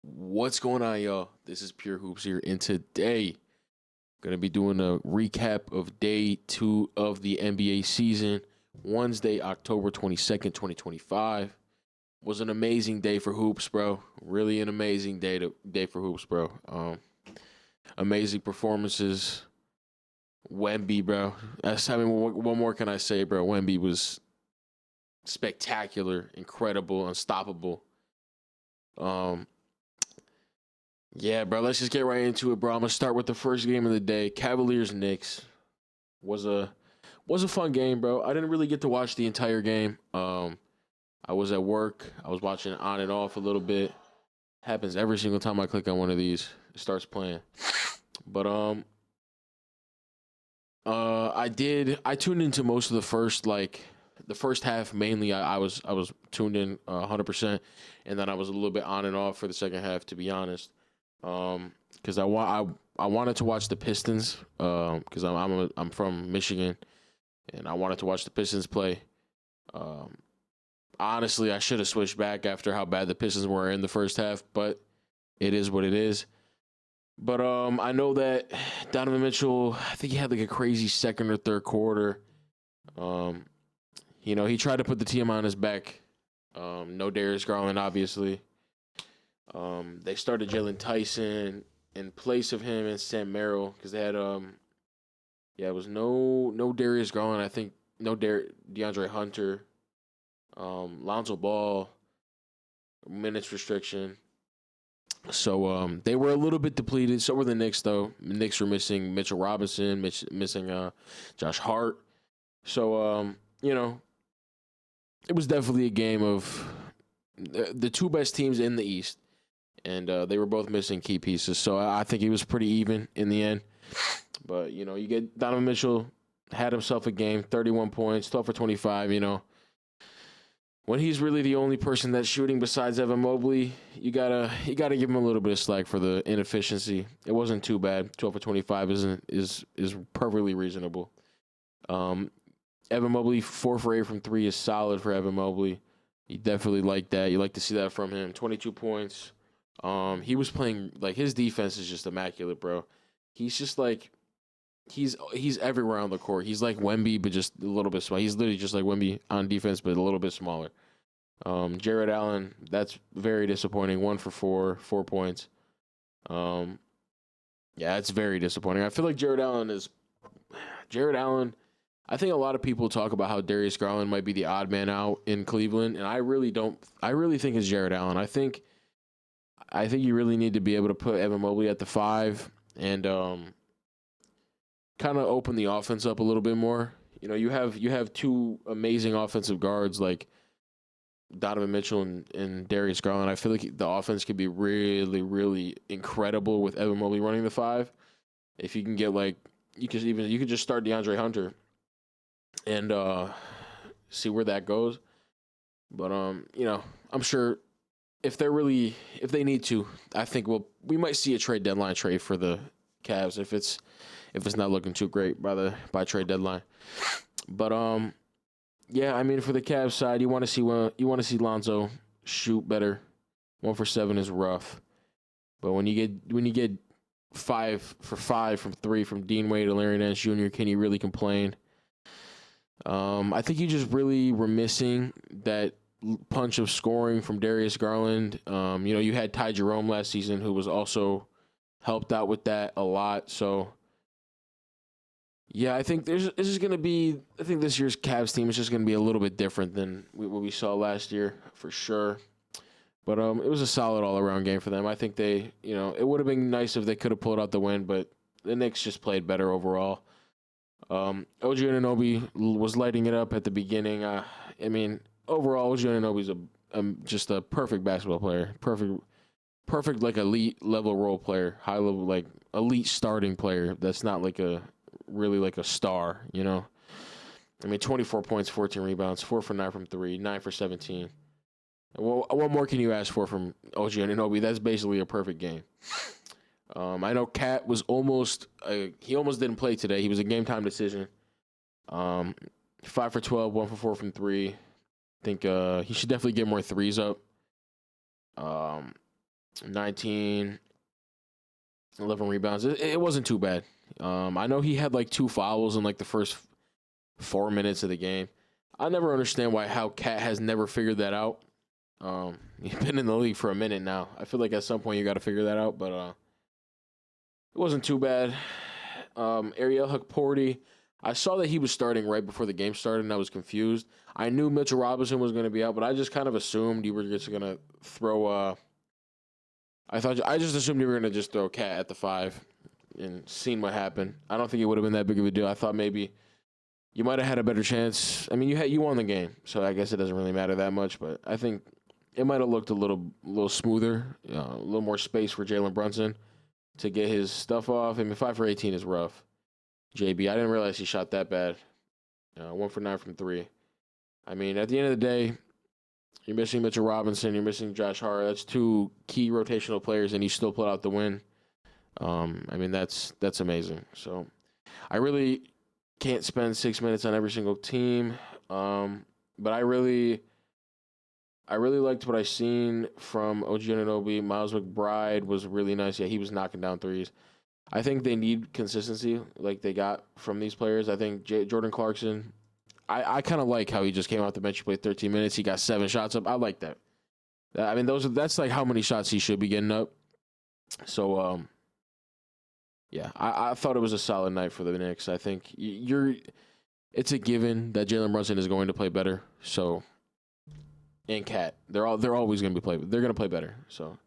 What's going on, y'all? This is Pure Hoops here, and today gonna be doing a recap of day 2 of the NBA season. Wednesday, October 22nd, 2025 was an amazing day for hoops, bro. Really an amazing day for hoops, bro. Amazing performances. Wemby, bro. What more can I say, bro? Wemby was spectacular, incredible, unstoppable. Um, Yeah, bro. Let's just get right into it, bro. I'm gonna start with the first game of the day. Cavaliers Knicks was a was a fun game, bro. I didn't really get to watch the entire game. I was at work. I was watching on and off a little bit. Happens every single time I click on one of these. It starts playing. But I tuned into most of the first half mainly. I was tuned in 100%, and then I was a little bit on and off for the second half, to be honest. Because I wanted to watch the Pistons. Because I'm from Michigan, and I wanted to watch the Pistons play. Um, Honestly, I should have switched back after how bad the Pistons were in the first half, but it is what it is. But I know that Donovan Mitchell, I think he had like a crazy second or third quarter. Um, he tried to put the team on his back. No Darius Garland, obviously. They started Jalen Tyson in place of him and Sam Merrill because they had it was no Darius Garland. I think no DeAndre Hunter, Lonzo Ball, minutes restriction. So they were a little bit depleted. So were the Knicks, though. The Knicks were missing Mitchell Robinson, missing Josh Hart. So it was definitely a game of the two best teams in the East, and they were both missing key pieces. So I think it was pretty even in the end. But you get Donovan Mitchell had himself a game, 31 points, 12 for 25. When he's really the only person that's shooting besides Evan Mobley, you gotta give him a little bit of slack for the inefficiency. It wasn't too bad. 12 for 25 is perfectly reasonable. Um, Evan Mobley 4 for 8 from three is solid for Evan Mobley. You definitely like that. You like to see that from him. 22 points. He was playing like his defense is just immaculate, bro. He's just like he's everywhere on the court. He's like Wemby, but just a little bit small. He's literally just like Wemby on defense, but a little bit smaller. Jared Allen, that's very disappointing. 1 for 4, 4 points. Um, yeah, it's very disappointing. I feel like Jared Allen. I think a lot of people talk about how Darius Garland might be the odd man out in Cleveland, and I really don't. I really think it's Jared Allen. I think you really need to be able to put Evan Mobley at the 5 and kind of open the offense up a little bit more. You have two amazing offensive guards like Donovan Mitchell and Darius Garland. I feel like the offense could be really, really incredible with Evan Mobley running the 5. If you can get you could just start DeAndre Hunter and see where that goes. But I'm sure if they need to, I think we might see a trade deadline trade for the Cavs if it's not looking too great by trade deadline. But yeah, I mean for the Cavs side, you want to see Lonzo shoot better. 1 for 7 is rough, but when you get 5 for 5 from three from Dean Wade and Larry Nance Jr., can you really complain? I think you just really were missing that punch of scoring from Darius Garland. You had Ty Jerome last season, who was also helped out with that a lot. So yeah, I think this year's Cavs team is just gonna be a little bit different than what we saw last year for sure. But it was a solid all around game for them. I think it would have been nice if they could have pulled out the win, but the Knicks just played better overall. OG Anunoby was lighting it up at the beginning. I mean, overall, OG Anunoby's just a perfect basketball player. Perfect like elite level role player, high level like elite starting player. That's not like a really like a star. I mean, 24 points, 14 rebounds, 4 for 9 from three, 9 for 17. Well, what more can you ask for from OG Anunoby? That's basically a perfect game. I know Cat was he almost didn't play today. He was a game time decision. 5 for 12, 1 for 4 from three. I think he should definitely get more threes up. 19, 11 rebounds. It wasn't too bad. I know he had like 2 fouls in like the first 4 minutes of the game. I never understand how Cat has never figured that out. He's been in the league for a minute now. I feel like at some point you got to figure that out, but it wasn't too bad. Ariel Hukporty, I saw that he was starting right before the game started, and I was confused. I knew Mitchell Robinson was going to be out, but I just kind of assumed you were just going to throw. I just assumed you were going to just throw Cat at the 5 and seen what happened. I don't think it would have been that big of a deal. I thought maybe you might have had a better chance. I mean, you won the game, so I guess it doesn't really matter that much. But I think it might have looked a little smoother, a little more space for Jalen Brunson to get his stuff off. I mean, 5 for 18 is rough. JB, I didn't realize he shot that bad. 1 for 9 from 3. I mean, at the end of the day, you're missing Mitchell Robinson. You're missing Josh Hart. That's 2 key rotational players, and you still put out the win. I mean, that's amazing. So I really can't spend 6 minutes on every single team. But I really liked what I seen from OG Anunoby. Miles McBride was really nice. Yeah, he was knocking down threes. I think they need consistency like they got from these players. I think Jordan Clarkson, I kind of like how he just came off the bench. He played 13 minutes. He got 7 shots up. I like that. I mean, that's like how many shots he should be getting up. So, yeah, I thought it was a solid night for the Knicks. I think it's a given that Jalen Brunson is going to play better. So, and Cat, they're always going to be they're going to play better. So,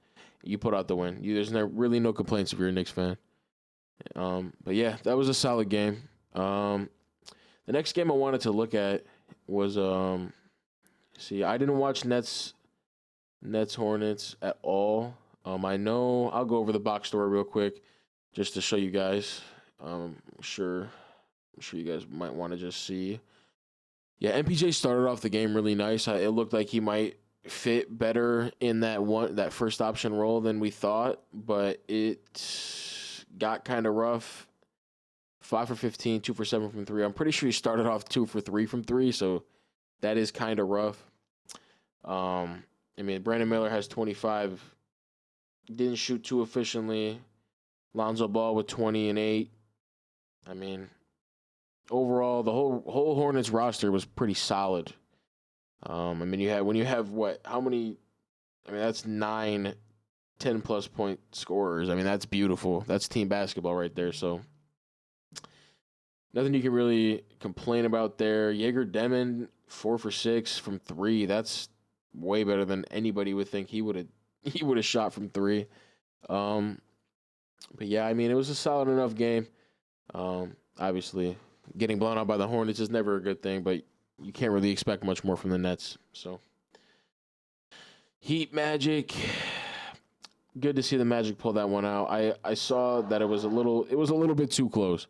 you put out the win. There's really no complaints if you're a Knicks fan. But yeah, that was a solid game. The next game I wanted to look at was I didn't watch Nets Hornets at all. I know I'll go over the box score real quick just to show you guys. I'm sure you guys might want to just see. Yeah, MPJ started off the game really nice. It looked like he might fit better in that first option role than we thought, but it got kind of rough. 5 for 15, 2 for 7 from 3. I'm pretty sure he started off 2 for 3 from 3, so that is kind of rough. I mean, Brandon Miller has 25. Didn't shoot too efficiently. Lonzo Ball with 20 and 8. I mean, overall, the whole Hornets roster was pretty solid. I mean, when you have what? How many? I mean, that's 9, 10-plus point scorers. I mean, that's beautiful. That's team basketball right there. So, nothing you can really complain about there. Jaeger Demon, 4 for 6 from 3. That's way better than anybody would think he would have shot from 3. But yeah, I mean, it was a solid enough game. Obviously, getting blown out by the Hornets is never a good thing, but you can't really expect much more from the Nets. So, Heat Magic. Good to see the Magic pull that one out. I saw that it was a little bit too close.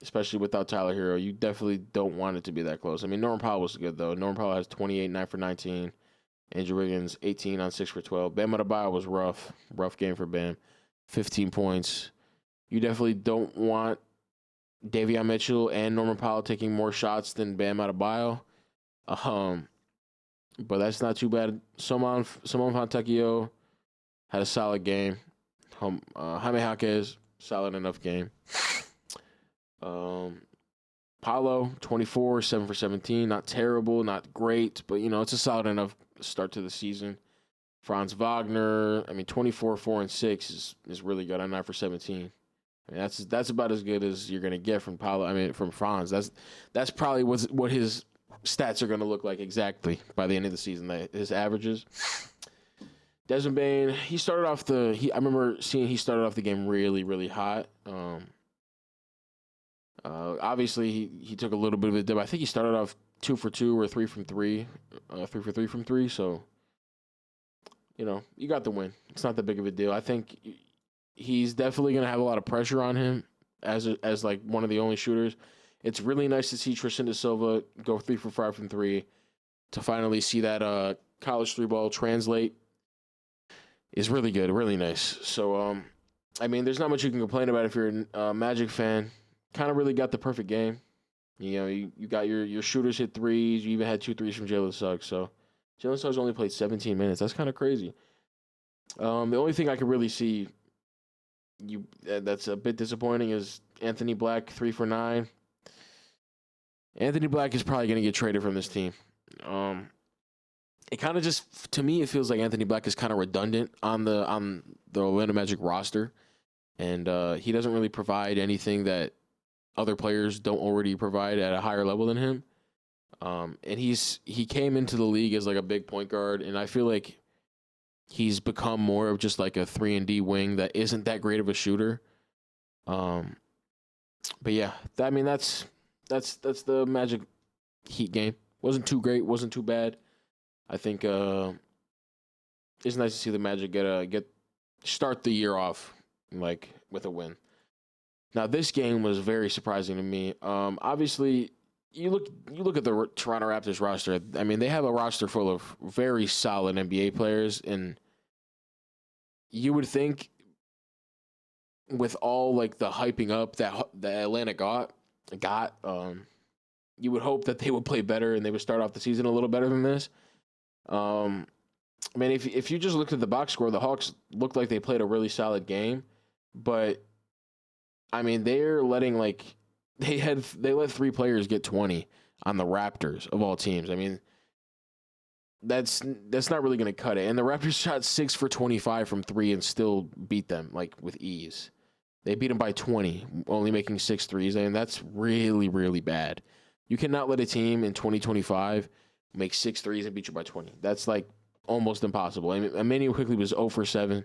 Especially without Tyler Hero. You definitely don't want it to be that close. I mean, Norman Powell was good, though. Norman Powell has 28, 9 for 19. Andrew Wiggins, 18 on 6 for 12. Bam Adebayo was rough. Rough game for Bam. 15 points. You definitely don't want Davion Mitchell and Norman Powell taking more shots than Bam Adebayo. But that's not too bad. Simone Fontecchio had a solid game. Jaime Jaquez, solid enough game. Paolo, 24, 7 for 17. Not terrible, not great, but, it's a solid enough start to the season. Franz Wagner, 24, 4, and 6 is really good on 9 for 17. I mean, that's about as good as you're going to get from Paolo. From Franz. That's probably what his stats are going to look like exactly by the end of the season, his averages. Desmond Bane, I remember seeing he started off the game really, really hot. Obviously, he took a little bit of a dip. I think he started off 2 for 2 or 3 from 3. 3 for 3 from 3, so, you got the win. It's not that big of a deal. I think he's definitely going to have a lot of pressure on him as like one of the only shooters. It's really nice to see Tristan da Silva go 3 for 5 from 3. To finally see that college 3-ball translate is really good, really nice. So, there's not much you can complain about if you're a Magic fan. Kind of really got the perfect game. You got your shooters hit threes. You even had 2 threes from Jalen Suggs. So Jalen Suggs only played 17 minutes. That's kind of crazy. The only thing I could really see that's a bit disappointing is Anthony Black 3 for 9. Anthony Black is probably going to get traded from this team. It kind of just to me it feels like Anthony Black is kind of redundant on the Orlando Magic roster, and he doesn't really provide anything that other players don't already provide at a higher level than him. And he came into the league as like a big point guard, and I feel like he's become more of just like a 3-and-D wing that isn't that great of a shooter. But yeah, that's the Magic Heat game. Wasn't too great, wasn't too bad. I think it's nice to see the Magic start the year off like with a win. Now this game was very surprising to me. Obviously, you look at the Toronto Raptors roster. I mean, they have a roster full of very solid NBA players, and you would think with all like the hyping up that Atlanta got, you would hope that they would play better and they would start off the season a little better than this. I mean, if you just looked at the box score, the Hawks looked like they played a really solid game, but I mean, they're letting like they let 3 players get 20 on the Raptors of all teams. I mean, that's not really going to cut it. And the Raptors shot 6 for 25 from 3 and still beat them like with ease. They beat them by 20, only making 6 threes, and that's really, really bad. You cannot let a team in 2025 make 6 threes and beat you by 20. That's like almost impossible. I mean, Emmanuel quickly was 0 for 7.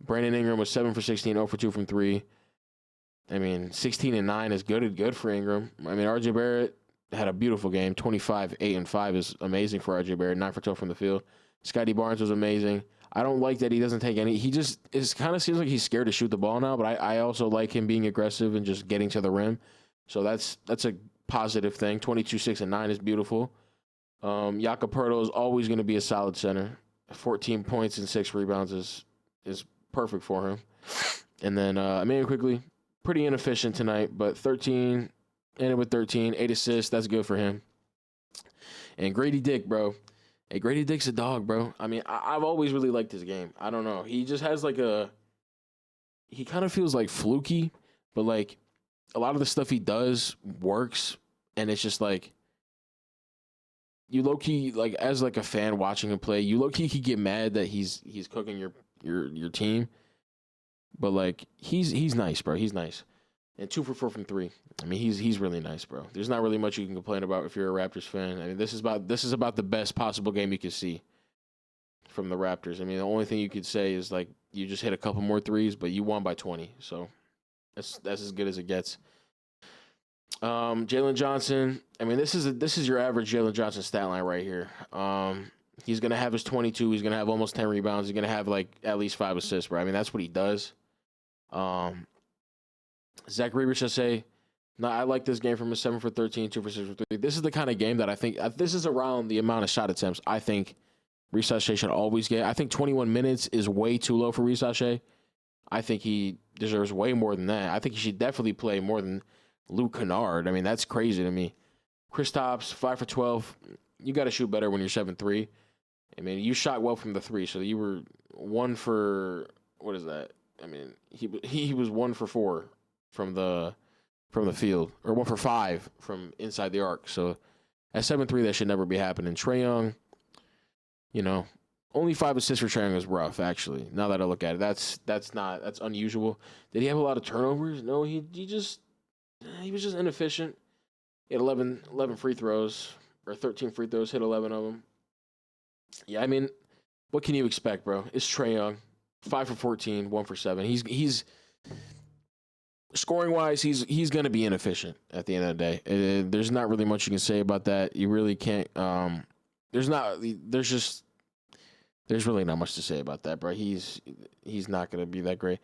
Brandon Ingram was 7 for 16, 0 for 2 from 3. I mean, 16 and 9 is good for Ingram. I mean, RJ Barrett had a beautiful game. 25, 8, and 5 is amazing for RJ Barrett. 9 for 12 from the field. Scotty Barnes was amazing. I don't like that he doesn't take any. He just kind of seems like he's scared to shoot the ball now. But I also like him being aggressive and just getting to the rim. So that's a positive thing. 22, 6, and 9 is beautiful. Jakob Poeltl is always going to be a solid center. 14 points and 6 rebounds is perfect for him. And then Emmanuel quickly, pretty inefficient tonight, but 13, ended with 13, 8 assists. That's good for him. And Grady Dick, bro. Hey, Grady Dick's a dog, bro. I mean, I've always really liked his game. I don't know. He just has like he kind of feels like fluky, but like a lot of the stuff he does works. And it's just like, you low-key, like as like a fan watching him play, you low-key could get mad that he's cooking your team. But like he's nice, bro. He's nice. And 2 for 4 from 3. I mean, he's really nice, bro. There's not really much you can complain about if you're a Raptors fan. I mean, this is about the best possible game you could see from the Raptors. I mean, the only thing you could say is like you just hit a couple more threes, but you won by 20. So that's as good as it gets. Jalen Johnson. I mean, this is your average Jalen Johnson stat line right here. He's gonna have his 22. He's gonna have almost 10 rebounds. He's gonna have like at least 5 assists, bro. I mean, that's what he does. Zach Reber I like this game from a 7 for 13, 2 for 6 for 3. This is the kind of game that I think this is around the amount of shot attempts I think Reese Shea should always get. I think 21 minutes is way too low for Reese Shea. I think he deserves way more than that. I think he should definitely play more than Luke Kennard. I mean, that's crazy to me. Kristaps, 5 for 12. You got to shoot better when you're 7-3. I mean, you shot well from the 3, so you were 1 for, what is that? I mean, he was 1 for 4 from the field, or 1 for 5 from inside the arc. So at 7-3, that should never be happening. Trae Young, only 5 assists for Trae Young is rough, actually. Now that I look at it, that's unusual. Did he have a lot of turnovers? No, he was just inefficient. He had 11 free throws, or 13 free throws, hit 11 of them. Yeah, I mean, what can you expect, bro? It's Trae Young, 5 for 14, 1 for 7. He's scoring wise, he's going to be inefficient at the end of the day. There's not really much you can say about that. You really can't. There's really not much to say about that, bro. He's not going to be that great.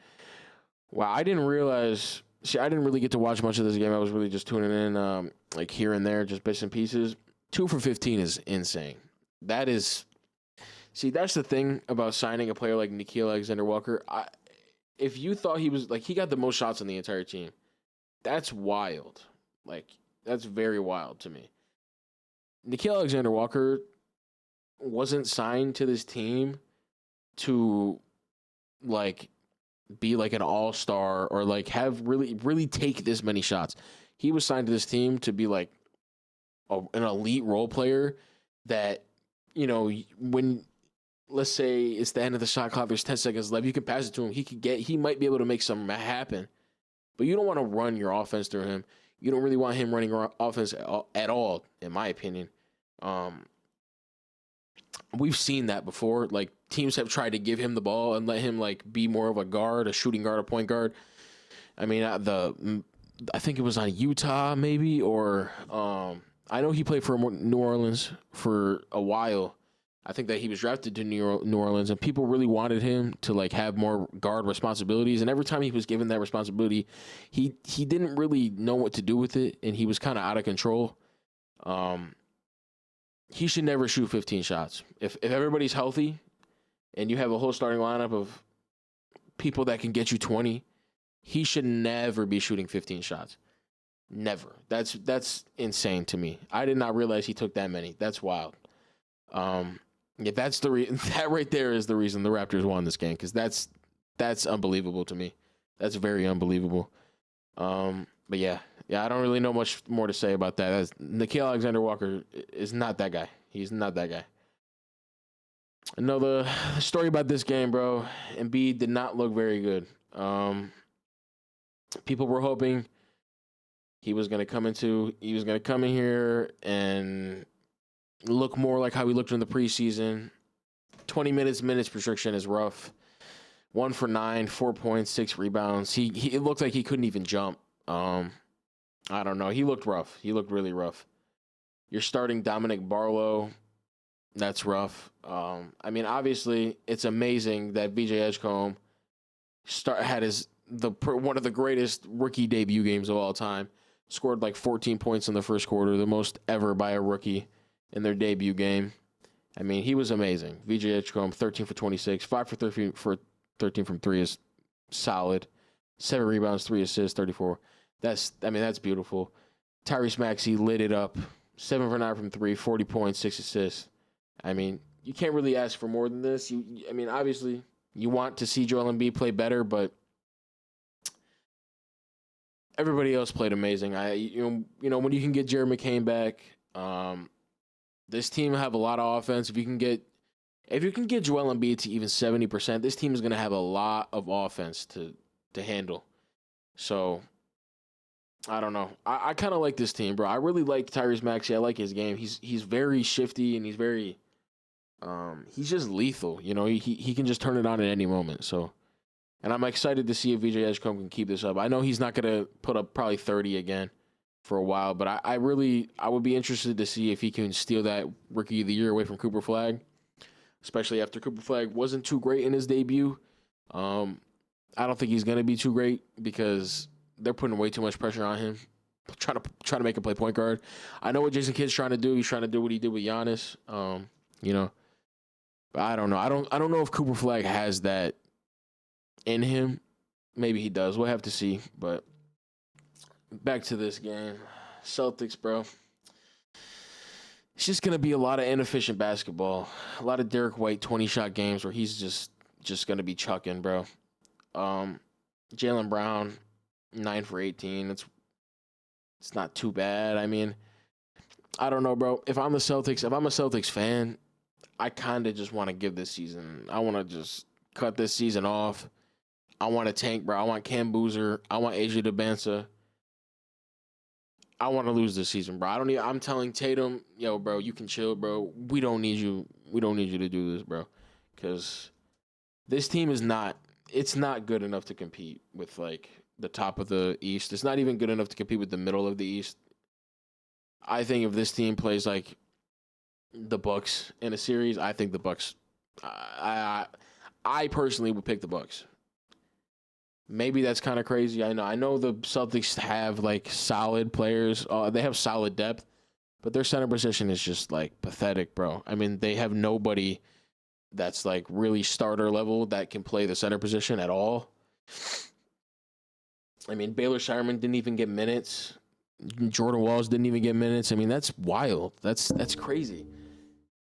Wow, I didn't realize. See, I didn't really get to watch much of this game. I was really just tuning in, like here and there, just bits and pieces. 2 for 15 is insane. That's the thing about signing a player like Nickeil Alexander-Walker. If you thought he was like he got the most shots on the entire team, that's wild. Like that's very wild to me. Nickeil Alexander-Walker wasn't signed to this team to like be like an all-star or like have really take this many shots. He was signed to this team to be like an elite role player that, when let's say it's the end of the shot clock, there's 10 seconds left, you can pass it to him. He might be able to make something happen, but you don't want to run your offense through him. You don't really want him running your offense at all, in my opinion. We've seen that before. Like teams have tried to give him the ball and let him like be more of a guard, a shooting guard, a point guard. I mean, I think it was on Utah maybe, or I know he played for New Orleans for a while. I think that he was drafted to New Orleans, and people really wanted him to like have more guard responsibilities. And every time he was given that responsibility, he didn't really know what to do with it, and he was kind of out of control. He should never shoot 15 shots. If everybody's healthy, and you have a whole starting lineup of people that can get you 20, he should never be shooting 15 shots. Never. That's insane to me. I did not realize he took that many. That's wild. Yeah, that right there is the reason the Raptors won this game, because that's unbelievable to me. That's very unbelievable. But yeah, I don't really know much more to say about that. Nickeil Alexander-Walker is not that guy. He's not that guy. No, the story about this game, bro. Embiid did not look very good. People were hoping he was gonna come in here and look more like how he looked in the preseason. 20 minutes restriction is rough. 1 for 9, 4 points, 6 rebounds. It looked like he couldn't even jump. I don't know. He looked rough. He looked really rough. You're starting Dominic Barlow. That's rough. I mean, obviously, it's amazing that VJ Edgecombe had one of the greatest rookie debut games of all time. Scored like 14 points in the first quarter, the most ever by a rookie in their debut game. I mean, he was amazing. VJ Edgecombe, 13 for 26, 5 for 13 from 3 is solid. 7 rebounds, 3 assists, 34. That's beautiful. Tyrese Maxey lit it up. 7 for 9 from 3, 40 points, 6 assists. I mean, you can't really ask for more than this. Obviously, you want to see Joel Embiid play better, but everybody else played amazing. When you can get Jared McCain back, this team have a lot of offense. If you can get Joel Embiid to even 70%, this team is going to have a lot of offense to handle. So, I don't know. I kind of like this team, bro. I really like Tyrese Maxey. I like his game. He's very shifty, and he's very he's just lethal. He can just turn it on at any moment. So, and I'm excited to see if VJ Edgecombe can keep this up. I know he's not going to put up probably 30 again for a while, but I would be interested to see if he can steal that Rookie of the Year away from Cooper Flagg, especially after Cooper Flagg wasn't too great in his debut. I don't think he's going to be too great because they're putting way too much pressure on him, trying to make him play point guard. I know what Jason Kidd's trying to do. He's trying to do what he did with Giannis. But I don't know. I don't know if Cooper Flagg has that in him. Maybe he does. We'll have to see. But back to this game. Celtics, bro. It's just going to be a lot of inefficient basketball. A lot of Derek White 20-shot games where he's just going to be chucking, bro. Jaylen Brown, 9 for 18. It's not too bad. I mean, I don't know, bro. If I'm a Celtics fan, I kind of just want to give this season. I want to just cut this season off. I want to tank, bro. I want Cam Boozer. I want AJ DeBansa. I want to lose this season, bro. I'm telling Tatum, yo, bro, you can chill, bro. We don't need you. We don't need you to do this, bro. Because this team is not good enough to compete with, like, the top of the East. It's not even good enough to compete with the middle of the East. I think if this team plays, like, the Bucks in a series, I think the Bucks. I personally would pick the Bucks. Maybe that's kind of crazy. I know the Celtics have like solid players. They have solid depth, but their center position is just like pathetic, bro. I mean, they have nobody that's like really starter level that can play the center position at all. I mean, Baylor Shireman didn't even get minutes. Jordan Walls didn't even get minutes. I mean, that's wild. That's crazy.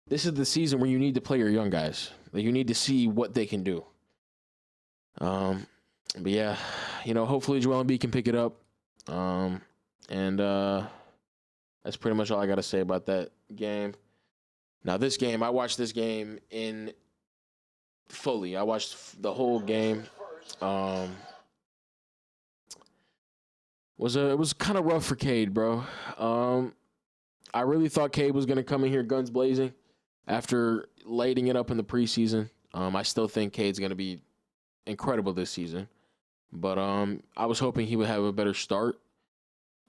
This is the season where you need to play your young guys. Like, you need to see what they can do. Um, but yeah, hopefully Joel Embiid can pick it up. And that's pretty much all I got to say about that game. Now, this game, I watched this game in fully. I watched the whole game. Um, it was kind of rough for Cade, bro. I really thought Cade was gonna come in here guns blazing after lighting it up in the preseason. I still think Cade's gonna be incredible this season, but I was hoping he would have a better start.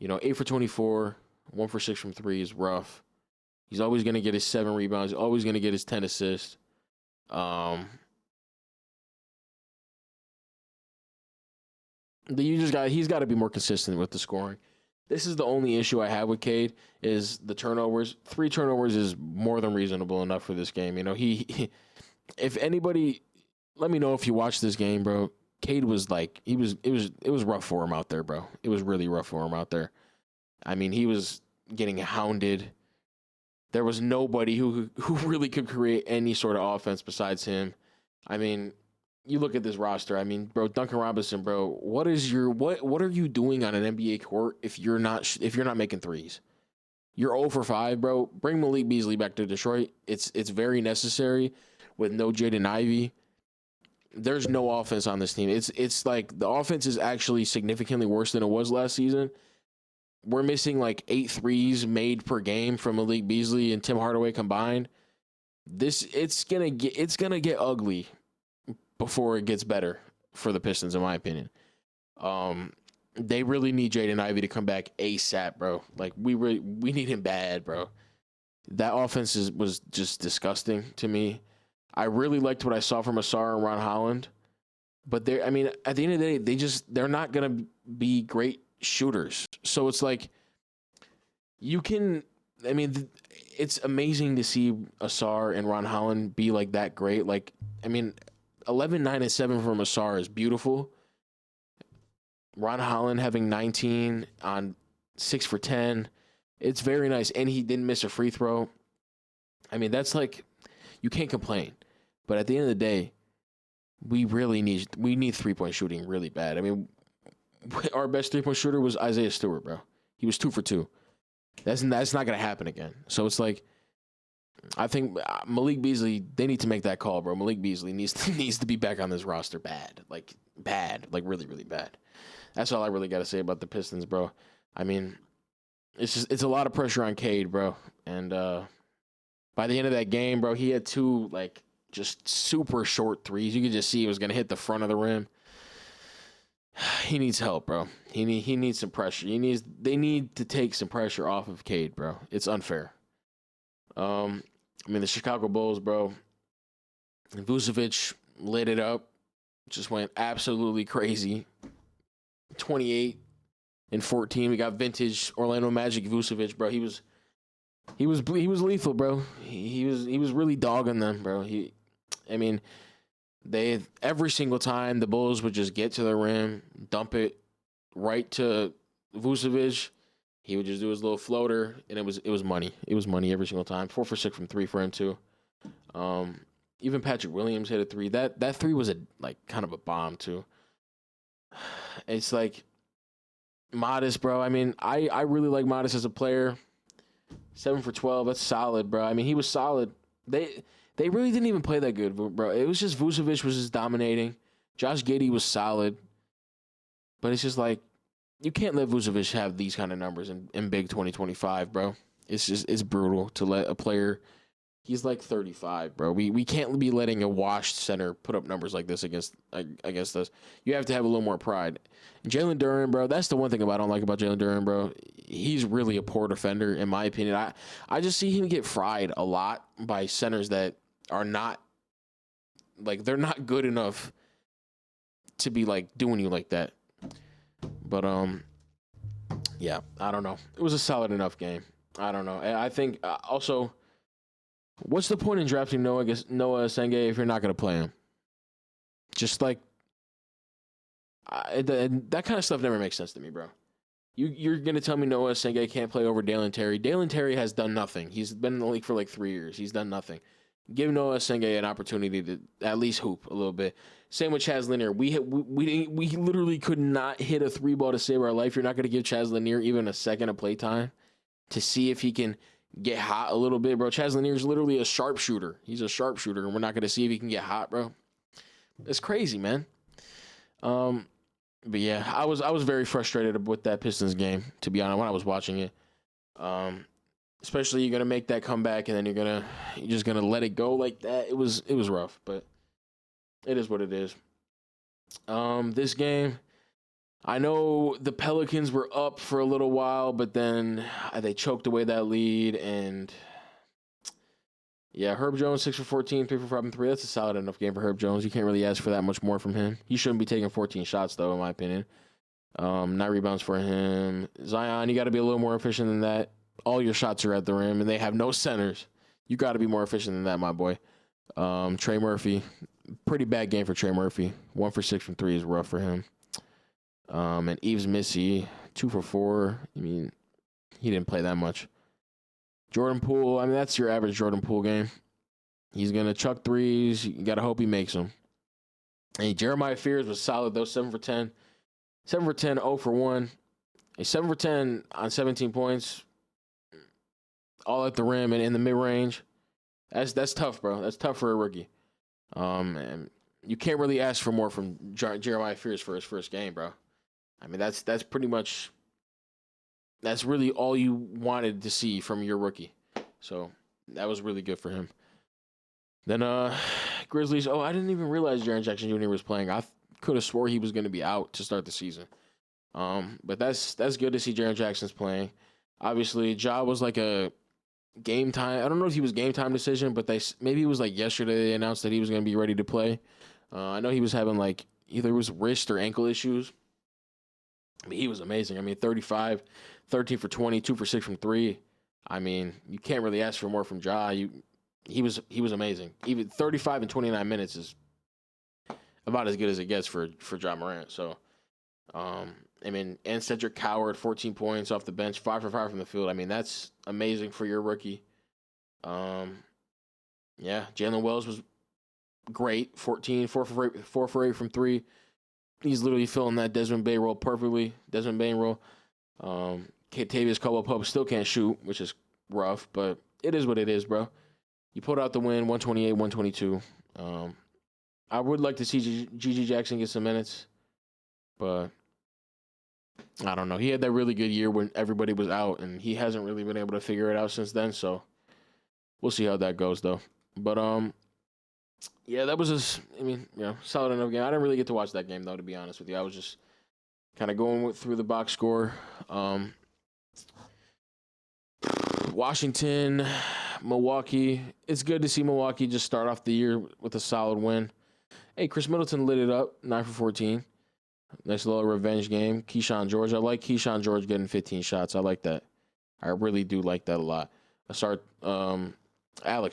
8 for 24, 1 for 6 from three is rough. He's always gonna get his 7 rebounds. Always gonna get his 10 assists. Um, he's got to be more consistent with the scoring. This is the only issue I have with Cade is the turnovers. 3 turnovers is more than reasonable enough for this game. If anybody, let me know if you watched this game, bro. Cade was like, it was rough for him out there, bro. It was really rough for him out there. I mean, he was getting hounded. There was nobody who really could create any sort of offense besides him. I mean, you look at this roster. I mean, bro, Duncan Robinson, bro. What are you doing on an NBA court if you're not making threes? You're 0 for 5, bro. Bring Malik Beasley back to Detroit. It's very necessary with no Jaden Ivey. There's no offense on this team. It's like the offense is actually significantly worse than it was last season. We're missing like 8 threes made per game from Malik Beasley and Tim Hardaway combined. It's gonna get ugly before it gets better for the Pistons, in my opinion. They really need Jaden Ivey to come back ASAP, bro. Like we need him bad, bro. That offense was just disgusting to me. I really liked what I saw from Asar and Ron Holland, but at the end of the day, they're not gonna be great shooters. So it's like it's amazing to see Asar and Ron Holland be like that great. 11, 9, and 7 from Asar is beautiful. Ron Holland having 19 on 6 for 10. It's very nice. And he didn't miss a free throw. I mean, that's like, you can't complain. But at the end of the day, we need 3-point shooting really bad. I mean, our best 3-point shooter was Isaiah Stewart, bro. He was 2 for 2. That's not going to happen again. So it's like, I think Malik Beasley, they need to make that call, bro. Malik Beasley needs to be back on this roster bad. Like really, really bad. That's all I really got to say about the Pistons, bro. I mean, it's a lot of pressure on Cade, bro. And by the end of that game, bro, he had 2 like just super short threes. You could just see he was going to hit the front of the rim. He needs help, bro. He needs some pressure. They need to take some pressure off of Cade, bro. It's unfair. The Chicago Bulls, bro. Vucevic lit it up. Just went absolutely crazy. 28 and 14. We got vintage Orlando Magic Vucevic, bro. He was lethal, bro. He was really dogging them, bro. Every single time the Bulls would just get to the rim, dump it right to Vucevic. He would just do his little floater, and it was money. It was money every single time. 4 for 6 from 3 for him too. Even Patrick Williams hit a 3. That 3 was kind of a bomb too. It's like Modest, bro. I mean, I really like Modest as a player. 7 for 12. That's solid, bro. I mean, he was solid. They really didn't even play that good, bro. It was just Vucevic was just dominating. Josh Giddey was solid, but it's just like, you can't let Vucevic have these kind of numbers in big 2025, bro. It's brutal to let a player. He's like 35, bro. We can't be letting a washed center put up numbers like this against us. You have to have a little more pride. Jalen Duren, bro. That's the one thing I don't like about Jalen Duren, bro. He's really a poor defender, in my opinion. I just see him get fried a lot by centers that are not they're not good enough to be doing you like that. But yeah, I don't know. It was a solid enough game. I don't know. I think also, what's the point in drafting Noah Senge if you're not going to play him? Just that kind of stuff never makes sense to me, bro. You're going to tell me Noah Senge can't play over Dalen Terry? Dalen Terry has done nothing. He's been in the league for 3 years. He's done nothing. Give Noah Senge an opportunity to at least hoop a little bit. Same with Chaz Lanier. We literally could not hit a three ball to save our life. You're not going to give Chaz Lanier even a second of play time to see if he can get hot a little bit, bro. Chaz Lanier is literally a sharpshooter. He's a sharpshooter, and we're not going to see if he can get hot, bro. It's crazy, man. But yeah, I was very frustrated with that Pistons game, to be honest, when I was watching it. Especially you're gonna make that comeback and then you're just gonna let it go like that. It was rough, but it is what it is. This game, I know the Pelicans were up for a little while, but then they choked away that lead, and yeah, Herb Jones 6 for 14, 3 for 5 and 3. That's a solid enough game for Herb Jones. You can't really ask for that much more from him. He shouldn't be taking 14 shots though, in my opinion. 9 rebounds for him. Zion, you got to be a little more efficient than that. All your shots are at the rim, and they have no centers. You got to be more efficient than that, my boy. Trey Murphy, pretty bad game for Trey Murphy. 1 for 6 from 3 is rough for him. And Yves Missy, 2 for 4. I mean, he didn't play that much. Jordan Poole, I mean, that's your average Jordan Poole game. He's going to chuck threes. You got to hope he makes them. And Jeremiah Fears was solid, though, 7 for 10. 7 for 10, 0 for 1. A 7 for 10 on 17 points. All at the rim and in the mid-range. That's tough, bro. That's tough for a rookie. And you can't really ask for more from Jeremiah Fears for his first game, bro. I mean, that's pretty much, that's really all you wanted to see from your rookie. So that was really good for him. Then Grizzlies. Oh, I didn't even realize Jaren Jackson Jr. was playing. I could have swore he was going to be out to start the season. But that's good to see Jaren Jackson's playing. Obviously, Ja was like a game time. I don't know if he was game time decision, but maybe it was like yesterday they announced that he was going to be ready to play. I know he was having like either it was wrist or ankle issues. I mean, he was amazing. I mean, 35, 13 for 20, 2 for 6 from 3. I mean, you can't really ask for more from Ja. He was amazing. Even 35 and 29 minutes is about as good as it gets for Ja Morant. So, I mean, and Cedric Coward, 14 points off the bench, 5 for 5 from the field. I mean, that's amazing for your rookie. Yeah, Jalen Wells was great, 14, 4 for 8 from 3. He's literally filling that Desmond Bane role perfectly. Desmond Bane role. Kentavious Caldwell-Pope still can't shoot, which is rough, but it is what it is, bro. You pulled out the win, 128, 122. I would like to see GG Jackson get some minutes, but I don't know. He had that really good year when everybody was out, and he hasn't really been able to figure it out since then, so we'll see how that goes, though. But, yeah, that was just, I mean, solid enough game. I didn't really get to watch that game, though, to be honest with you. I was just kind of going through the box score. Washington, Milwaukee. It's good to see Milwaukee just start off the year with a solid win. Hey, Chris Middleton lit it up, 9 for 14. Nice little revenge game. Keyshawn George. I like Keyshawn George getting 15 shots. I like that. I really do like that a lot. Alex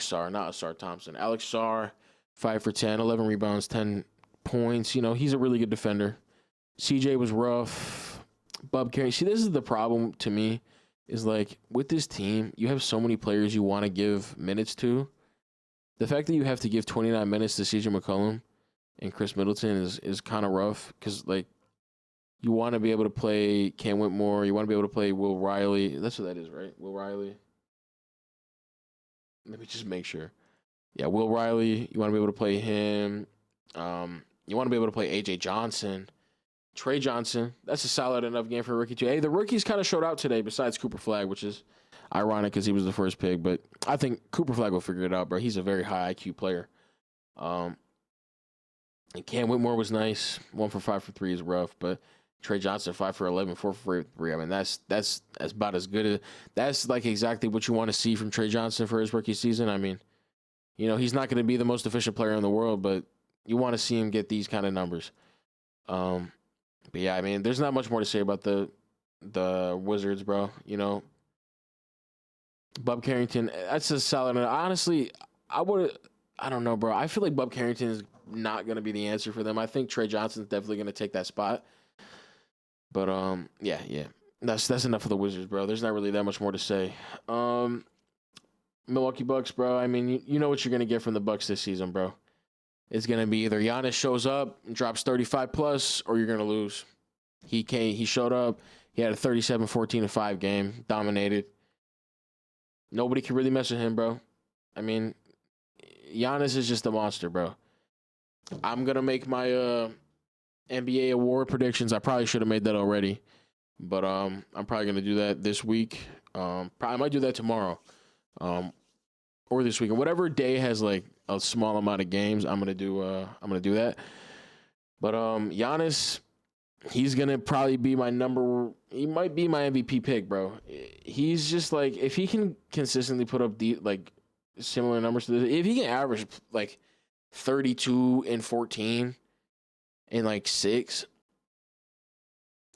Sarr, not Asar Thompson. Alex Sarr, 5 for 10, 11 rebounds, 10 points. You know, he's a really good defender. CJ was rough. Bub Carey. See, this is the problem to me, is like with this team, you have so many players you want to give minutes to. The fact that you have to give 29 minutes to CJ McCollum and Chris Middleton is kind of rough, because like you want to be able to play Cam Whitmore, you want to be able to play Will Riley. That's what that is, right? Will Riley. Let me just make sure. Yeah, Will Riley. You want to be able to play him. You want to be able to play AJ Johnson, Trey Johnson. That's a solid enough game for a rookie too. Hey, the rookies kind of showed out today, besides Cooper Flagg, which is ironic because he was the first pick. But I think Cooper Flagg will figure it out, bro. He's a very high IQ player. And Cam Whitmore was nice. 1 for 5 for 3 is rough, but Trey Johnson 5 for 11, 4 for 3. I mean, that's about as good as, that's like exactly what you want to see from Trey Johnson for his rookie season. I mean, you know, he's not going to be the most efficient player in the world, but you want to see him get these kind of numbers. But yeah, I mean, there's not much more to say about the Wizards, bro. You know, Bub Carrington, that's a solid. Honestly, I don't know, bro. I feel like Bub Carrington is not going to be the answer for them. I think Trey Johnson's definitely going to take that spot. But yeah. That's enough for the Wizards, bro. There's not really that much more to say. Milwaukee Bucks, bro. I mean, you know what you're gonna get from the Bucks this season, bro. It's gonna be either Giannis shows up and drops 35 plus, or you're gonna lose. He showed up. He had a 37, 14, and 5 game, dominated. Nobody can really mess with him, bro. I mean, Giannis is just a monster, bro. I'm gonna make my NBA award predictions. I probably should have made that already, but I'm probably gonna do that this week. I might do that tomorrow, or this weekend. Whatever day has like a small amount of games, I'm gonna do that. But Giannis, he's gonna probably be my number. He might be my MVP pick, bro. He's just like, if he can consistently put up like similar numbers to this, if he can average like 32 and 14 and like 6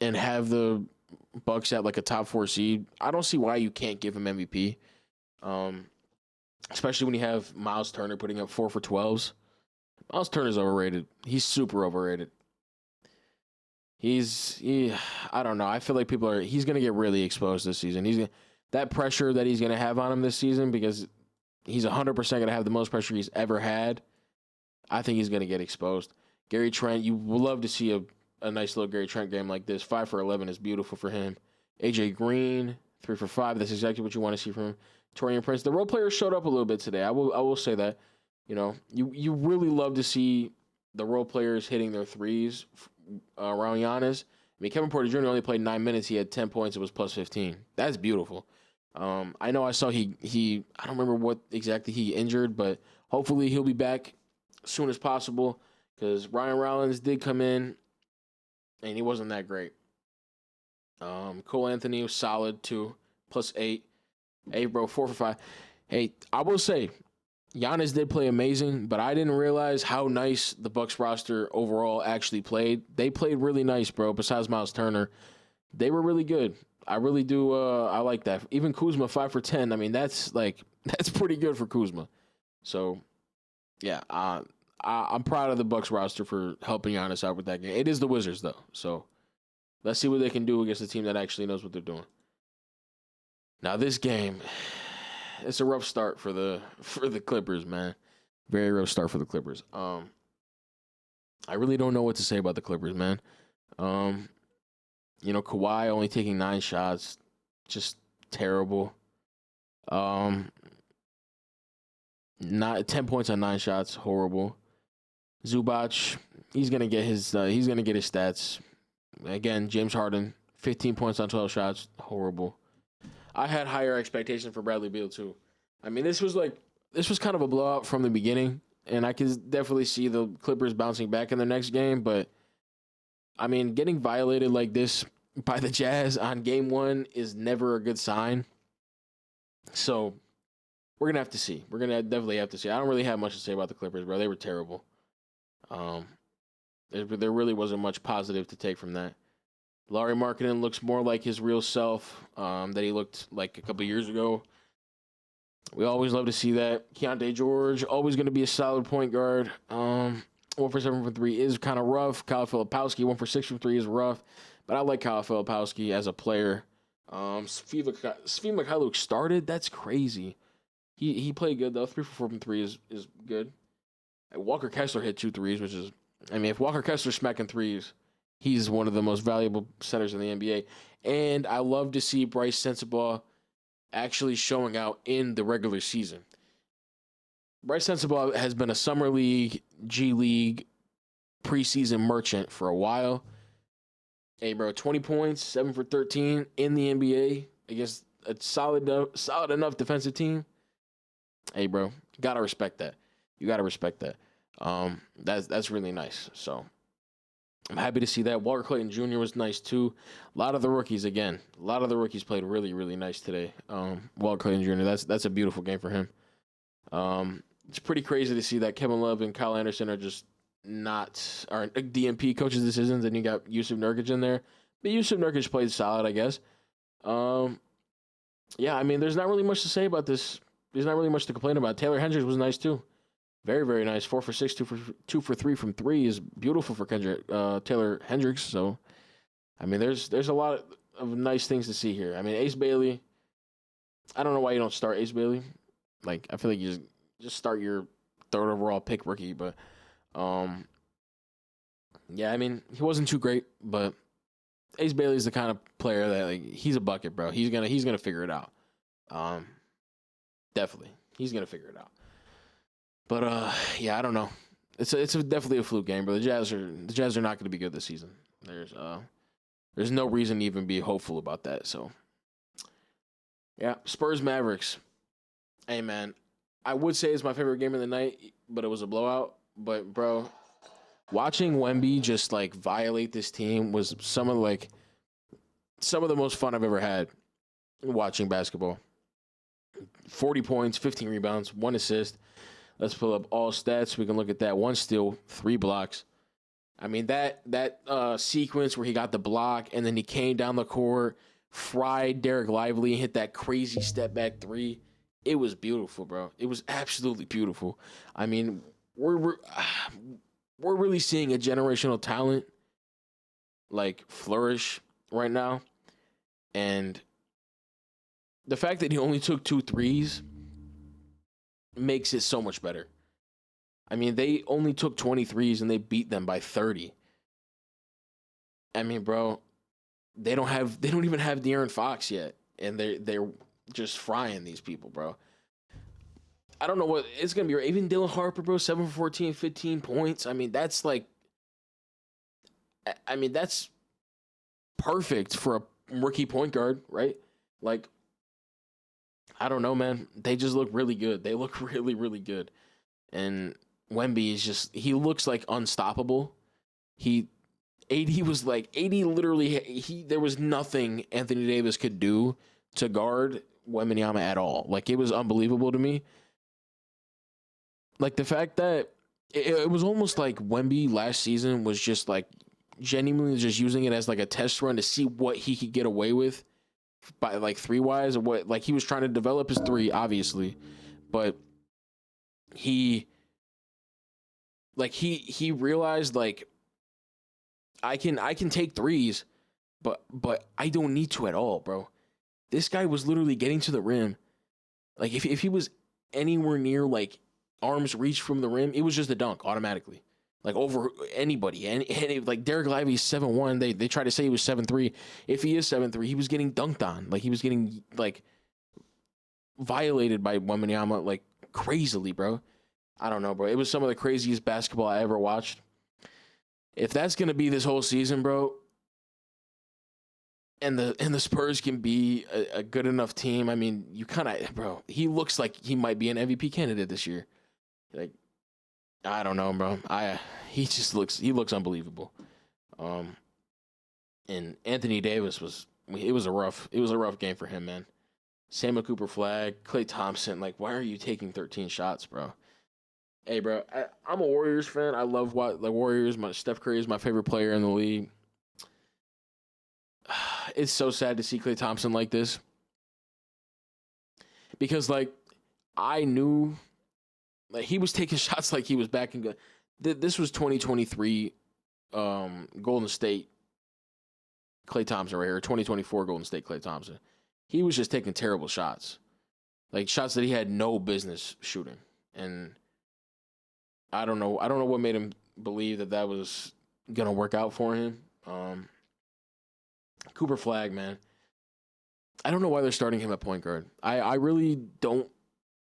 and have the Bucks at like a top 4 seed, I don't see why you can't give him MVP. Especially when you have Miles Turner putting up 4 for 12s. Miles Turner's overrated. He's super overrated. I don't know. I feel like he's going to get really exposed this season. That pressure that he's going to have on him this season, because he's 100% going to have the most pressure he's ever had. I think he's going to get exposed. Gary Trent, you would love to see a nice little Gary Trent game like this. 5 for 11 is beautiful for him. AJ Green, 3 for 5. That's exactly what you want to see from him. Torian Prince. The role players showed up a little bit today. I will say that. You know, you really love to see the role players hitting their threes around Giannis. I mean, Kevin Porter Jr. only played 9 minutes. He had 10 points. It was plus 15. That's beautiful. I know I saw he I don't remember what exactly he injured, but hopefully he'll be back as soon as possible, because Ryan Rollins did come in and he wasn't that great. Cole Anthony was solid too, plus 8. Hey, bro, 4 for 5. Hey, I will say, Giannis did play amazing, but I didn't realize how nice the Bucks roster overall actually played. They played really nice, bro. Besides Miles Turner, they were really good. I really do. I like that. Even Kuzma, 5 for 10. I mean, that's pretty good for Kuzma. So, yeah, I'm proud of the Bucks roster for helping Giannis out with that game. It is the Wizards though, so let's see what they can do against a team that actually knows what they're doing. Now, this game, it's a rough start for the Clippers, man. Very rough start for the Clippers. I really don't know what to say about the Clippers, man. Kawhi only taking 9 shots, just terrible. Not 10 points on 9 shots, horrible. Zubac, he's gonna get his stats. Again, James Harden, 15 points on 12 shots, horrible. I had higher expectations for Bradley Beal too. I mean, this was kind of a blowout from the beginning, and I can definitely see the Clippers bouncing back in their next game. But I mean, getting violated like this by the Jazz on game 1 is never a good sign. So we're gonna have to see. We're gonna definitely have to see. I don't really have much to say about the Clippers, bro. They were terrible. There really wasn't much positive to take from that. Lauri Markkanen looks more like his real self that he looked like a couple years ago. We always love to see that. Keontae George, always going to be a solid point guard. 1 for 7 from 3 is kind of rough. Kyle Filipowski, 1 for 6 from 3 is rough. But I like Kyle Filipowski as a player. Svi Mykhailiuk started. That's crazy. He played good, though. 3 for 4 from 3 is good. Walker Kessler hit 2 threes, which is, I mean, if Walker Kessler's smacking threes, he's one of the most valuable centers in the NBA. And I love to see Bryce Sensabaugh actually showing out in the regular season. Bryce Sensabaugh has been a Summer League, G League, preseason merchant for a while. Hey, bro, 20 points, 7 for 13 in the NBA against a solid enough defensive team. Hey, bro, you got to respect that. You got to respect that. That's really nice. So I'm happy to see that. Walker Clayton Jr. was nice too. A lot of the rookies played really, really nice today. Walker Clayton Jr. That's a beautiful game for him. It's pretty crazy to see that Kevin Love and Kyle Anderson are just not DNP coaches' decisions, and you got Yusuf Nurkic in there. But Yusuf Nurkic played solid, I guess. Yeah, I mean, there's not really much to say about this. There's not really much to complain about. Taylor Hendricks was nice too. Very, very nice. 4 for 6, 2 for 3 from 3 is beautiful for Taylor Hendricks. So, I mean, there's a lot of nice things to see here. I mean, Ace Bailey, I don't know why you don't start Ace Bailey. Like I feel like you just start your third overall pick rookie, but um, yeah, I mean he wasn't too great, but Ace Bailey's the kind of player that like he's a bucket, bro. He's gonna figure it out. Um, definitely he's gonna figure it out. But yeah, I don't know. Definitely a fluke game, but the Jazz are not going to be good this season. There's no reason to even be hopeful about that. So yeah, Spurs Mavericks. Hey man, I would say it's my favorite game of the night, but it was a blowout. But bro, watching Wemby just like violate this team was some of the most fun I've ever had watching basketball. 40 points, 15 rebounds, 1 assist. Let's pull up all stats. We can look at that. 1 steal, 3 blocks. I mean that sequence where he got the block and then he came down the court, fried Derek Lively, and hit that crazy step back three. It was beautiful, bro. It was absolutely beautiful. I mean, we're really seeing a generational talent like flourish right now, and the fact that he only took 2 threes makes it so much better. I mean, they only took 23s and they beat them by 30. I mean, bro, they don't even have De'Aaron Fox yet, and they're just frying these people, bro. I don't know what it's gonna be. Even Dylan Harper, bro, 7 for 14, 15 points. I mean, that's perfect for a rookie point guard, right? Like, I don't know, man. They just look really good. They look really, really good. And Wemby is he looks like unstoppable. He AD literally there was nothing Anthony Davis could do to guard Wembanyama at all. Like it was unbelievable to me. Like the fact that it was almost like Wemby last season was just like genuinely just using it as like a test run to see what he could get away with by like 3 wise or what like he was trying to develop his three obviously, but he he realized like I can take threes, but I don't need to at all, bro. This guy was literally getting to the rim. Like if he was anywhere near like arm's reach from the rim, it was just a dunk automatically. Like over anybody. And like Derek Lively's 7'1". They try to say he was 7'3". If he is 7'3", he was getting dunked on. Like he was getting like violated by Wembanyama like crazily, bro. I don't know, bro. It was some of the craziest basketball I ever watched. If that's gonna be this whole season, bro, and the Spurs can be a good enough team, I mean, you kind of, bro. He looks like he might be an MVP candidate this year. Like, I don't know, bro. He looks unbelievable. Um, and Anthony Davis it was a rough game for him, man. Samuel Cooper flag, Klay Thompson. Like, why are you taking 13 shots, bro? Hey, bro, I'm a Warriors fan. I love the Warriors. Steph Curry is my favorite player in the league. It's so sad to see Klay Thompson like this because, like, I knew like he was taking shots like he was back in. This was 2023 Golden State Klay Thompson right here. 2024 Golden State Klay Thompson. He was just taking terrible shots, like shots that he had no business shooting, and I don't know. I don't know what made him believe that was gonna work out for him. Cooper Flag, man. I don't know why they're starting him at point guard. I really don't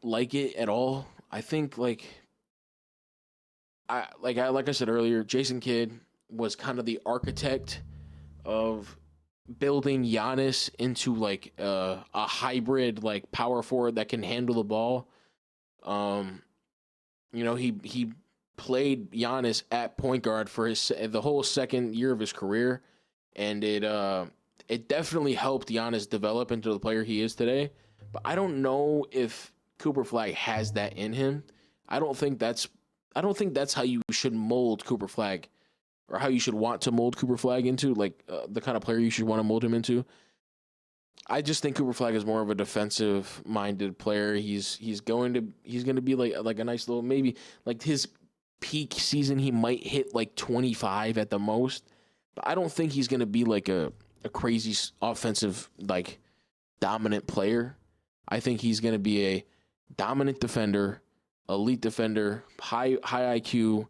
like it at all. I think like I said earlier, Jason Kidd was kind of the architect of building Giannis into like a hybrid like power forward that can handle the ball. He played Giannis at point guard for the whole second year of his career, and it definitely helped Giannis develop into the player he is today. But I don't know if Cooper Flag has that in him. I don't think that's how you should mold Cooper Flag, or how you should want to mold Cooper Flag into, like the kind of player you should want to mold him into. I just think Cooper Flag is more of a defensive minded player. He's going to be like a nice little, maybe like his peak season he might hit like 25 at the most. But I don't think he's going to be like a crazy offensive like dominant player. I think he's going to be dominant defender, elite defender, high IQ,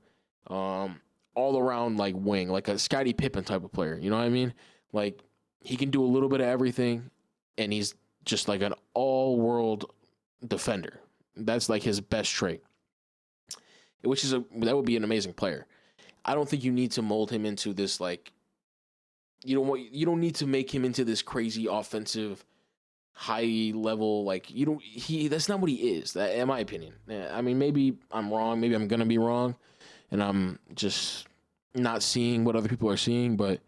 all around like wing, like a Scottie Pippen type of player. You know what I mean? Like he can do a little bit of everything, and he's just like an all world defender. That's like his best trait, which is that would be an amazing player. I don't think you need to mold him into this like you don't need to make him into this crazy offensive high level like you don't he that's not what he is. That in my opinion. I mean maybe I'm wrong, maybe I'm going to be wrong and I'm just not seeing what other people are seeing, but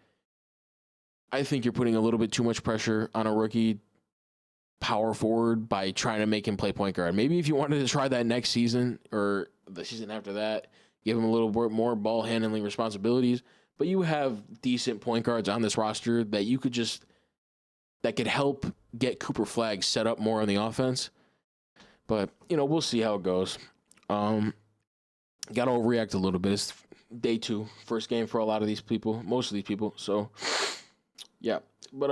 I think you're putting a little bit too much pressure on a rookie power forward by trying to make him play point guard. Maybe if you wanted to try that next season or the season after that, give him a little bit more ball handling responsibilities. But you have decent point guards on this roster that you could just that could help get Cooper Flagg set up more on the offense. But we'll see how it goes. Got to overreact a little bit. It's day 2, first game for a lot of these people, most of these people. So yeah, but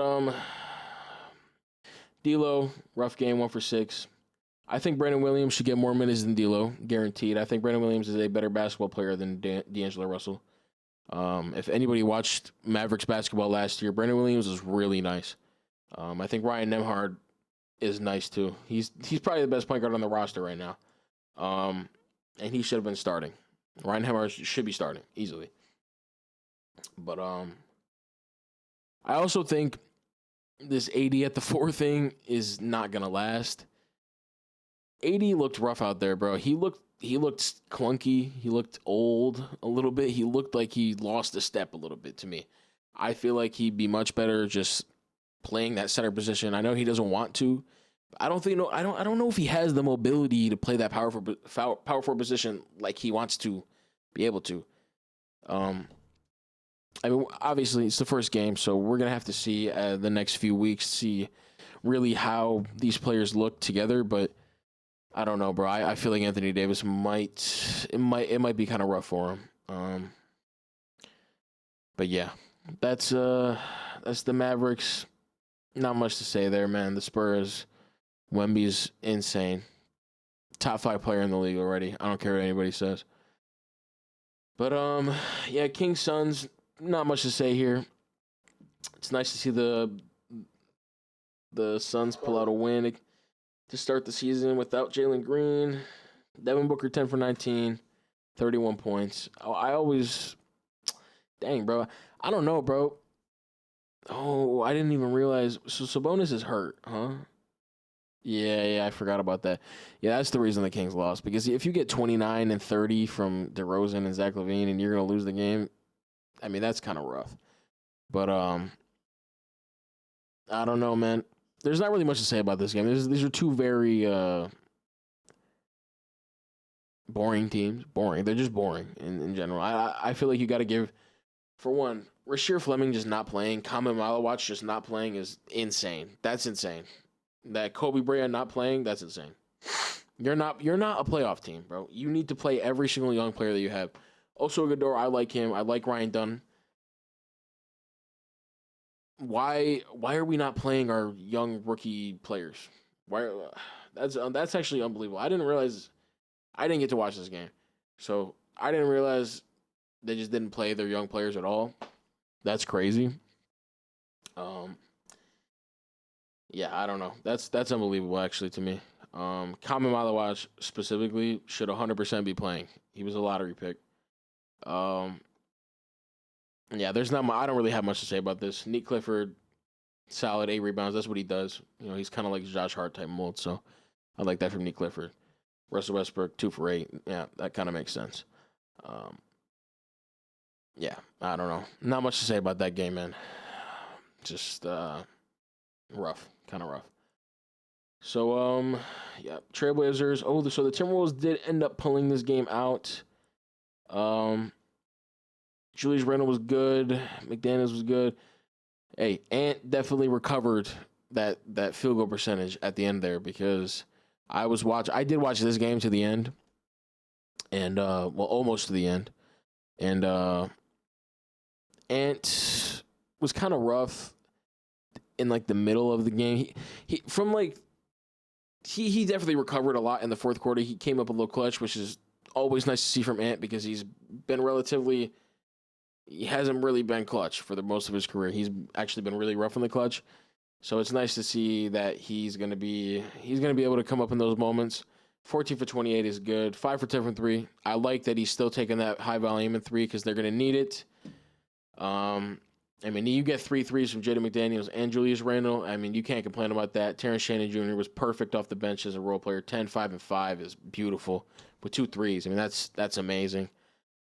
D'Lo, rough game, 1 for 6. I think Brandon Williams should get more minutes than D'Lo, guaranteed. I think Brandon Williams is a better basketball player than D'Angelo Russell. If anybody watched Mavericks basketball last year, Brandon Williams was really nice. I think Ryan Nembhard is nice too. He's probably the best point guard on the roster right now. And he should have been starting. Ryan Nembhard should be starting easily. But I also think this AD at the 4 thing is not gonna last. AD looked rough out there, bro. He looked clunky. He looked old a little bit. He looked like he lost a step a little bit to me. I feel like he'd be much better just playing that center position. I know he doesn't want to. I don't know if he has the mobility to play that power forward position like he wants to be able to. I mean, obviously it's the first game, so we're gonna have to see the next few weeks, see really how these players look together. But I don't know, bro. I feel like Anthony Davis might be kind of rough for him. But yeah, that's the Mavericks. Not much to say there, man. The Spurs, Wemby's insane. Top 5 player in the league already. I don't care what anybody says. But yeah, Kings Suns. Not much to say here. It's nice to see the Suns pull out a win to start the season without Jalen Green. Devin Booker 10 for 19, 31 points. I always, dang, bro. I don't know, bro. Oh, I didn't even realize. So Sabonis is hurt, huh? Yeah, I forgot about that. Yeah, that's the reason the Kings lost. Because if you get 29 and 30 from DeRozan and Zach LaVine and you're going to lose the game, I mean, that's kind of rough. But I don't know, man. There's not really much to say about this game. These are 2 very boring teams. Boring. They're just boring in general. I feel like you got to give, for one, Rasheer Fleming just not playing, Kama Malawatch just not playing is insane. That's insane. That Kobe Bryant not playing, that's insane. You're not a playoff team, bro. You need to play every single young player that you have. Also, Gador, I like him. I like Ryan Dunn. Why are we not playing our young rookie players? Why? That's actually unbelievable. I didn't get to watch this game, so I didn't realize they just didn't play their young players at all. That's crazy. Yeah, I don't know. That's unbelievable actually to me. Kama Malawatch specifically should 100% be playing. He was a lottery pick. Yeah, there's not. I don't really have much to say about this. Nick Clifford, solid 8 rebounds. That's what he does. He's kind of like Josh Hart type mold. So I like that from Nick Clifford. Russell Westbrook 2 for 8. Yeah, that kind of makes sense. Yeah, I don't know. Not much to say about that game, man. Just rough, kind of rough. So yeah, Trailblazers. Oh, so the Timberwolves did end up pulling this game out. Julius Randle was good. McDaniels was good. Hey, Ant definitely recovered that field goal percentage at the end there because I did watch this game to the end, and almost to the end, and Ant was kind of rough in like the middle of the game. He from like he definitely recovered a lot in the fourth quarter. He came up a little clutch, which is always nice to see from Ant because he hasn't really been clutch for the most of his career. He's actually been really rough in the clutch. So it's nice to see that he's gonna be able to come up in those moments. 14 for 28 is good. 5 for 10 from 3. I like that he's still taking that high volume in 3 because they're gonna need it. I mean, you get 3 threes from Jaden McDaniels and Julius Randle. I mean, you can't complain about that. Terrence Shannon Jr. was perfect off the bench as a role player. 10, 5, and 5 is beautiful with 2 threes. I mean, that's amazing.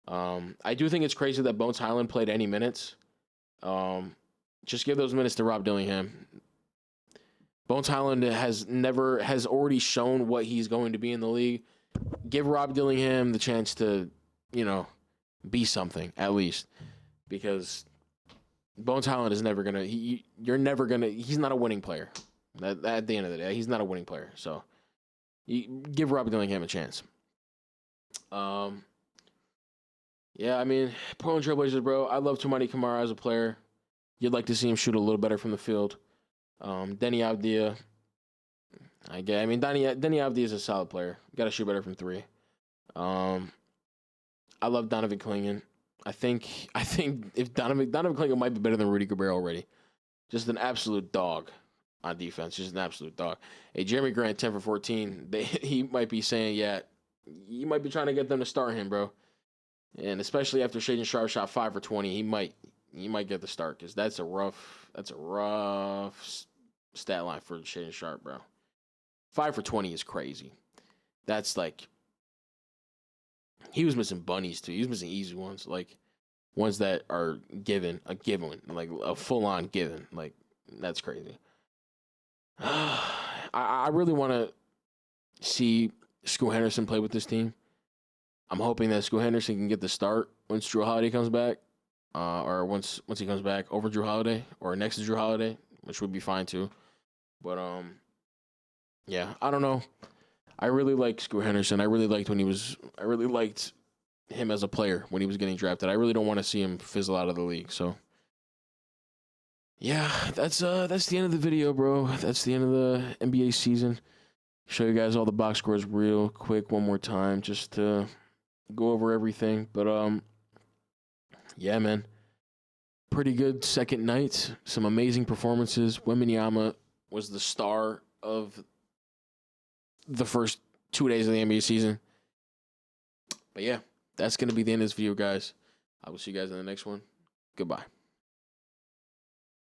I do think it's crazy that Bones Highland played any minutes. Just give those minutes to Rob Dillingham. Bones Highland has already shown what he's going to be in the league. Give Rob Dillingham the chance to, be something at least, because Bones Highland is never gonna. He's not a winning player. At the end of the day, he's not a winning player. So, give Rob Dillingham a chance. Yeah, I mean, Portland Trailblazers, bro. I love Toumani Camara as a player. You'd like to see him shoot a little better from the field. Denny Avdia. Denny Avdia is a solid player. Got to shoot better from 3. I love Donovan Clingan. I think if Donovan Clingan might be better than Rudy Gobert already. Just an absolute dog on defense. Just an absolute dog. Hey, Jeremy Grant, 10 for 14. He might be saying, yeah, you might be trying to get them to start him, bro. And especially after Shaedon Sharpe shot 5 for 20, he might get the start because that's a rough stat line for Shaedon Sharpe, bro. 5 for 20 is crazy. That's like, he was missing bunnies too. He was missing easy ones, like ones that are given, like a full on given. Like, that's crazy. I really want to see Scoot Henderson play with this team. I'm hoping that Scoot Henderson can get the start once Jrue Holiday comes back, or once he comes back over Jrue Holiday or next to Jrue Holiday, which would be fine too. But yeah, I don't know. I really like Scoot Henderson. I really liked him as a player when he was getting drafted. I really don't want to see him fizzle out of the league. So yeah, that's the end of the video, bro. That's the end of the NBA season. Show you guys all the box scores real quick one more time, just to go over everything. But yeah, man, pretty good second night. Some amazing performances. Wembanyama was the star of the first 2 days of the NBA season. But yeah, that's going to be the end of this video, guys. I will see you guys in the next one. Goodbye.